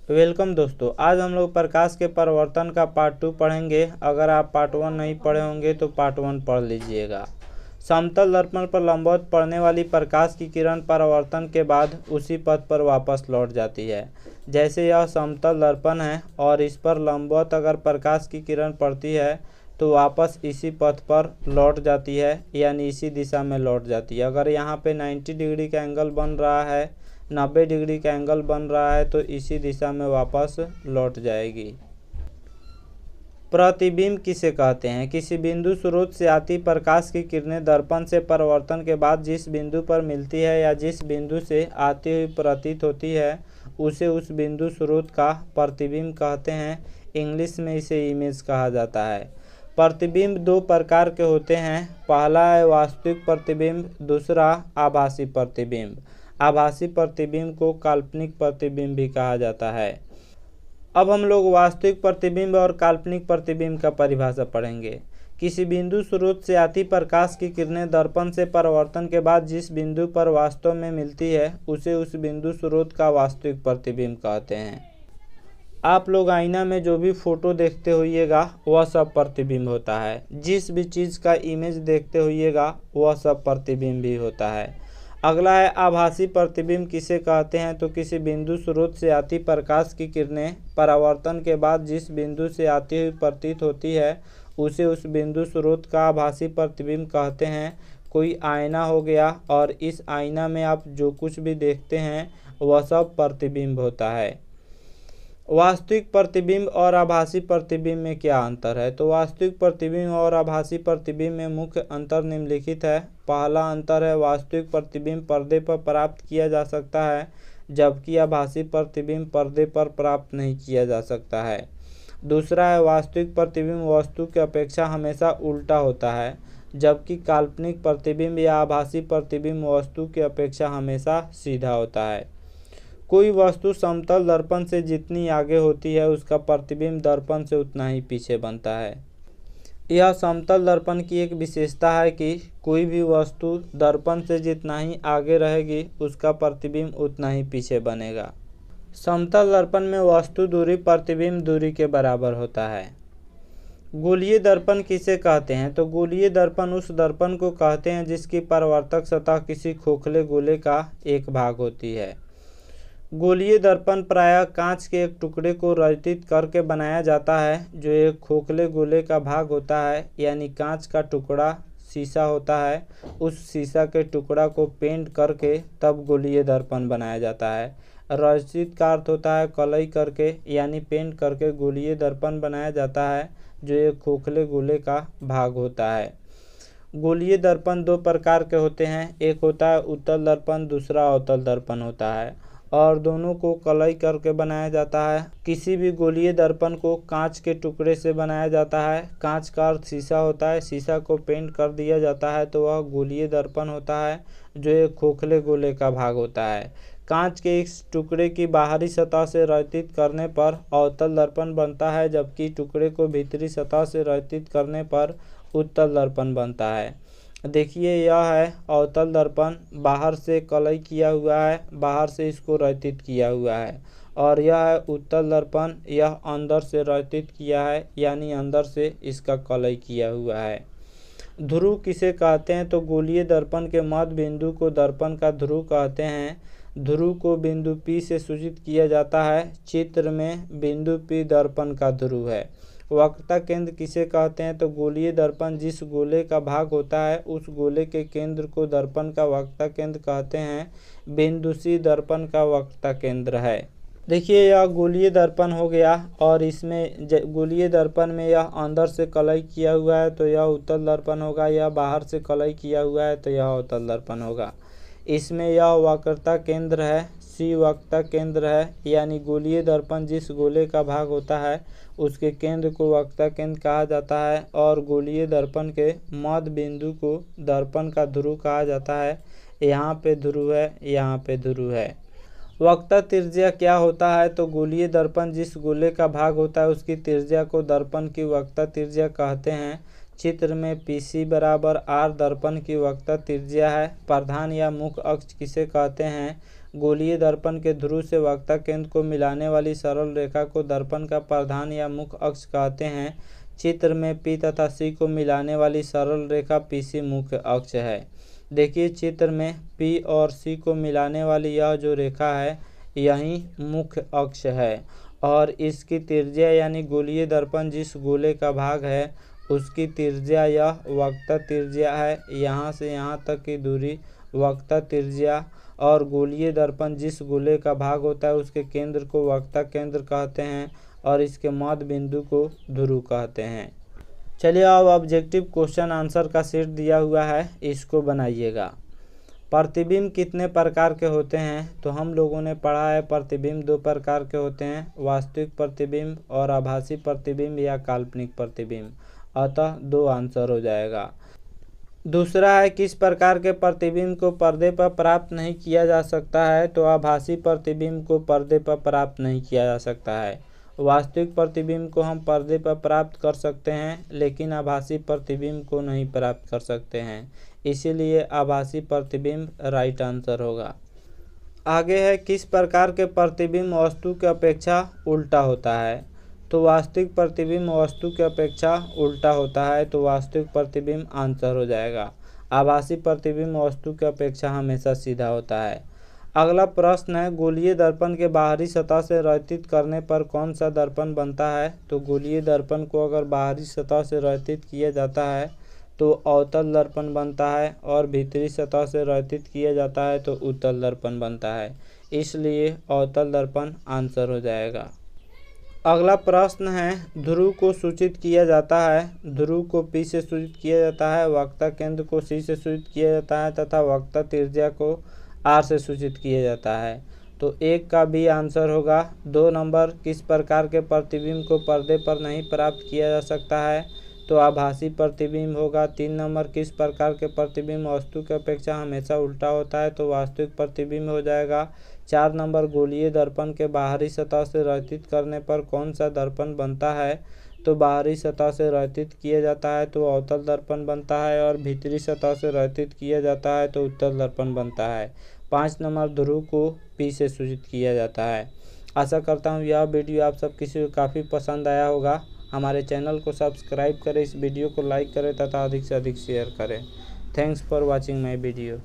Welcome दोस्तों, आज हम लोग प्रकाश के परावर्तन का पार्ट 2 पढ़ेंगे। अगर आप पार्ट 1 नहीं पढ़े होंगे तो पार्ट 1 पढ़ लीजिएगा। समतल दर्पण पर लंबवत पड़ने वाली प्रकाश की किरण परावर्तन के बाद उसी पथ पर वापस लौट जाती है। जैसे यह समतल दर्पण है और इस पर लंबवत अगर प्रकाश की किरण पड़ती है तो वापस इसी पथ पर लौट जाती है, यानी इसी दिशा में लौट जाती है। अगर यहाँ पे 90 डिग्री का एंगल बन रहा है, 90 डिग्री का एंगल बन रहा है तो इसी दिशा में वापस लौट जाएगी। प्रतिबिंब किसे कहते हैं? किसी बिंदु स्रोत से आती प्रकाश की किरणें दर्पण से परावर्तन के बाद जिस बिंदु पर मिलती है या जिस बिंदु से आती हुई प्रतीत होती है उसे उस बिंदु स्रोत का प्रतिबिंब कहते हैं। इंग्लिश में इसे इमेज कहा जाता है। प्रतिबिंब दो प्रकार के होते हैं। पहला है वास्तविक प्रतिबिंब, दूसरा आभासी प्रतिबिंब। आभासी प्रतिबिंब को काल्पनिक प्रतिबिंब भी कहा जाता है। अब हम लोग वास्तविक प्रतिबिंब और काल्पनिक प्रतिबिंब का परिभाषा पढ़ेंगे। किसी बिंदु स्रोत से आती प्रकाश की किरणें दर्पण से परावर्तन के बाद जिस बिंदु पर वास्तव में मिलती है उसे उस बिंदु स्रोत का वास्तविक प्रतिबिंब कहते हैं। आप लोग आईना में जो भी फोटो देखते होइएगा वह सब प्रतिबिंब होता है। जिस भी चीज़ का इमेज देखते होइएगा वह सब प्रतिबिंब भी होता है। अगला है आभासी प्रतिबिंब किसे कहते हैं? तो किसी बिंदु स्रोत से आती प्रकाश की किरणें परावर्तन के बाद जिस बिंदु से आती हुई प्रतीत होती है उसे उस बिंदु स्रोत का आभासी प्रतिबिंब कहते हैं। कोई आईना हो गया और इस आईना में आप जो कुछ भी देखते हैं वह सब प्रतिबिंब होता है। वास्तविक प्रतिबिंब और आभासी प्रतिबिंब में क्या अंतर है? तो वास्तविक प्रतिबिंब और आभासी प्रतिबिंब में मुख्य अंतर निम्नलिखित है। पहला अंतर है वास्तविक प्रतिबिंब पर्दे पर प्राप्त किया जा सकता है, जबकि आभासी प्रतिबिंब पर्दे पर प्राप्त नहीं किया जा सकता है। दूसरा है वास्तविक प्रतिबिंब वस्तु की अपेक्षा हमेशा उल्टा होता है, जबकि काल्पनिक प्रतिबिंब या आभासी प्रतिबिंब वस्तु की अपेक्षा हमेशा सीधा होता है। कोई वस्तु समतल दर्पण से जितनी आगे होती है उसका प्रतिबिंब दर्पण से उतना ही पीछे बनता है। यह समतल दर्पण की एक विशेषता है कि कोई भी वस्तु दर्पण से जितना ही आगे रहेगी उसका प्रतिबिंब उतना ही पीछे बनेगा। समतल दर्पण में वस्तु दूरी प्रतिबिंब दूरी के बराबर होता है। गोलीय दर्पण किसे कहते हैं? तो गोलीय दर्पण उस दर्पण को कहते हैं जिसकी परावर्तक सतह किसी खोखले गोले का एक भाग होती है। गोलीय दर्पण प्रायः कांच के एक टुकड़े को रचित करके बनाया जाता है जो एक खोखले गोले का भाग होता है, यानी कांच का टुकड़ा शीशा होता है। उस शीशा के टुकड़ा को पेंट करके तब गोलीय दर्पण बनाया जाता है। रचित का अर्थ होता है कलई करके, यानी पेंट करके गोलीय दर्पण बनाया जाता है जो एक खोखले गोले का भाग होता है। गोलीय दर्पण दो प्रकार के होते हैं। एक होता है उत्तल दर्पण, दूसरा अवतल दर्पण होता है और दोनों को कलई करके बनाया जाता है। किसी भी गोलीय दर्पण को कांच के टुकड़े से बनाया जाता है। कांच का अर्थ शीशा होता है। शीशा को पेंट कर दिया जाता है तो वह गोलीय दर्पण होता है जो एक खोखले गोले का भाग होता है। कांच के इस टुकड़े की बाहरी सतह से रचित करने पर अवतल दर्पण बनता है, जबकि टुकड़े को भीतरी सतह से रचित करने पर उत्तल दर्पण बनता है। देखिए यह है अवतल दर्पण, बाहर से कलई किया हुआ है, बाहर से इसको रचित किया हुआ है। और यह है उत्तल दर्पण, यह अंदर से रचित किया है, यानी अंदर से इसका कलई किया हुआ है। ध्रुव किसे कहते हैं? तो गोलीय दर्पण के मध्य बिंदु को दर्पण का ध्रुव कहते हैं। ध्रुव को बिंदु P से सूचित किया जाता है। चित्र में बिंदु P दर्पण का ध्रुव है। वक्रता केंद्र किसे कहते हैं? तो गोलीय दर्पण जिस गोले का भाग होता है उस गोले के केंद्र को दर्पण का वक्रता केंद्र कहते हैं। बिंदु C दर्पण का वक्रता केंद्र है। देखिए यह गोलीय दर्पण हो गया और इसमें गोलीय दर्पण में यह अंदर से कलई किया हुआ है तो यह उत्तल दर्पण होगा, यह बाहर से कलई किया हुआ है तो यह अवतल दर्पण होगा। इसमें यह वक्रता केंद्र है, C वक्रता केंद्र है, यानी गोलीय दर्पण जिस गोले का भाग होता है उसके केंद्र को वक्रता केंद्र कहा जाता है और गोलीय दर्पण के मध्य बिंदु को दर्पण का ध्रुव कहा जाता है। यहाँ पे ध्रुव है, यहाँ पे ध्रुव है। वक्रता त्रिज्या क्या होता है? तो गोलीय दर्पण जिस गोले का भाग होता है उसकी त्रिज्या को दर्पण की वक्रता त्रिज्या कहते हैं। चित्र में PC बराबर R दर्पण की वक्रता त्रिज्या है। प्रधान या मुख्य अक्ष किसे कहते हैं? गोलीय दर्पण के ध्रुव से वक्ता केंद्र को मिलाने वाली सरल रेखा को दर्पण का प्रधान या मुख्य अक्ष कहते हैं। चित्र में P तथा C को मिलाने वाली सरल रेखा PC मुख्य अक्ष है। देखिए चित्र में P और C को मिलाने वाली यह जो रेखा है यही मुख्य अक्ष है और इसकी त्रिज्या यानी गोलीय दर्पण जिस गोले का भाग है उसकी त्रिज्या यह वक्ता त्रिज्या है। यहाँ से यहाँ तक की दूरी वक्ता त्रिज्या और गोलीय दर्पण जिस गोले का भाग होता है उसके केंद्र को वक्ता केंद्र कहते हैं और इसके मध्य बिंदु को ध्रुव कहते हैं। चलिए अब ऑब्जेक्टिव क्वेश्चन आंसर का सेट दिया हुआ है, इसको बनाइएगा। प्रतिबिंब कितने प्रकार के होते हैं? तो हम लोगों ने पढ़ा है प्रतिबिंब दो प्रकार के होते हैं, वास्तविक प्रतिबिंब और आभासी प्रतिबिंब या काल्पनिक प्रतिबिंब। अतः 2 आंसर हो जाएगा। दूसरा है किस प्रकार के प्रतिबिंब को पर्दे पर प्राप्त नहीं किया जा सकता है? तो आभासी प्रतिबिंब को पर्दे पर प्राप्त नहीं किया जा सकता है। वास्तविक प्रतिबिंब को हम पर्दे पर प्राप्त कर सकते हैं लेकिन आभासी प्रतिबिंब को नहीं प्राप्त कर सकते हैं, इसीलिए आभासी प्रतिबिंब राइट आंसर होगा। आगे है किस प्रकार के प्रतिबिंब वस्तु की अपेक्षा उल्टा होता है? तो वास्तविक प्रतिबिंब वस्तु की अपेक्षा उल्टा होता है, तो वास्तविक प्रतिबिंब आंसर हो जाएगा। आभासी प्रतिबिंब वस्तु की अपेक्षा हमेशा सीधा होता है। अगला प्रश्न है गोलीय दर्पण के बाहरी सतह से रहित करने पर कौन सा दर्पण बनता है? तो गोलीय दर्पण को अगर बाहरी सतह से रहित किया जाता है तो अवतल दर्पण बनता है और भीतरी सतह से रहित किया जाता है तो उत्तल दर्पण बनता है, इसलिए अवतल दर्पण आंसर हो जाएगा। अगला प्रश्न है ध्रुव को सूचित किया जाता है, ध्रुव को P से सूचित किया जाता है, वक्ता केंद्र को C से सूचित किया जाता है तथा वक्ता त्रिज्या को R से सूचित किया जाता है, तो 1 का B आंसर होगा। 2 नंबर किस प्रकार के प्रतिबिंब को पर्दे पर नहीं प्राप्त किया जा सकता है? तो आभासी प्रतिबिंब होगा। 3 नंबर किस प्रकार के प्रतिबिंब वस्तु की अपेक्षा हमेशा उल्टा होता है? तो वास्तविक प्रतिबिंब हो जाएगा। 4 नंबर गोलीय दर्पण के बाहरी सतह से रहित करने पर कौन सा दर्पण बनता है? तो बाहरी सतह से रहित किया जाता है तो अवतल दर्पण बनता है और भीतरी सतह से रहित किया जाता है तो उत्तल दर्पण बनता है। 5 नंबर ध्रुव को P से सूचित किया जाता है। आशा करता हूँ यह वीडियो आप सब किसी को काफ़ी पसंद आया होगा। हमारे चैनल को सब्सक्राइब करें, इस वीडियो को लाइक करें तथा अधिक से अधिक शेयर करें। Thanks for watching my video.